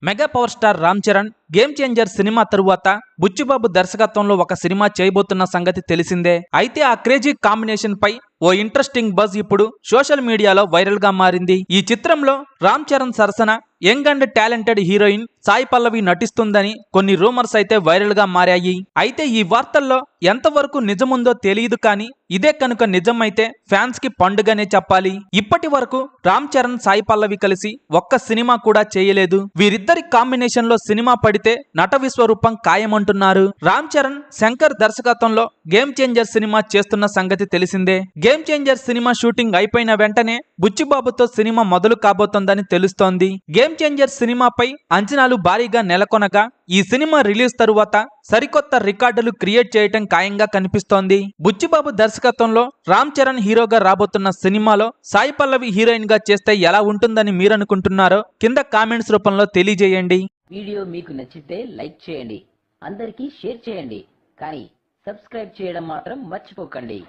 Mega power star Ram Charan game changer cinema తరువాత బుచ్చిబాబు దర్శకత్వంలో ఒక సినిమా చేయబోతున్న సంగతి తెలిసిందే. అయితే ఆ క్రేజీ కాంబినేషన్ పై ఓ ఇంట్రెస్టింగ్ బజ్ ఇప్పుడు సోషల్ మీడియాలో వైరల్ గా మారింది. ఈ చిత్రంలో రామ్ చరణ్ సరసన young and talented heroine Sai Pallavi నటిస్తుందని కొన్ని రూమర్స్ అయితే వైరల్ గా మారాయి. అయితే ఈ వార్తల్లో ఎంతవరకు నిజముందో తెలియదు, కానీ ఇదే కనుక నిజమైతే ఫ్యాన్స్ కి పండుగనే చెప్పాలి. ఇప్పటి వరకు రామ్ చరణ్ సాయి పల్లవి కలిసి ఒక్క సినిమా కూడా చేయలేదు. వీరిద్దరి కాంబినేషన్ లో సినిమా పడితే నట విశ్వరూపం ఖాయమంటున్నారు. రామ్ చరణ్ శంకర్ దర్శకత్వంలో గేమ్ చేంజర్ సినిమా చేస్తున్న సంగతి తెలిసిందే. గేమ్ చేంజర్ సినిమా షూటింగ్ అయిపోయిన వెంటనే బుచ్చిబాబుతో సినిమా మొదలు కాబోతోందని తెలుస్తోంది. గేమ్ చేంజర్ సినిమాపై అంచనాలు భారీగా నెలకొనగా ఈ సినిమా రిలీజ్ తరువాత సరికొత్త రికార్డులు క్రియేట్ చేయటం ఖాయంగా కనిపిస్తోంది. బుచ్చిబాబు దర్శకత్వంలో రామ్ చరణ్ హీరోగా రాబోతున్న సినిమాలో సాయి పల్లవి హీరోయిన్ గా చేస్తే ఎలా ఉంటుందని మీరనుకుంటున్నారో కింద కామెంట్స్ రూపంలో తెలియజేయండి. వీడియో మీకు నచ్చితే లైక్ చేయండి, అందరికీ షేర్ చేయండి, కానీ సబ్స్క్రైబ్ చేయడం మాత్రం మర్చిపోకండి.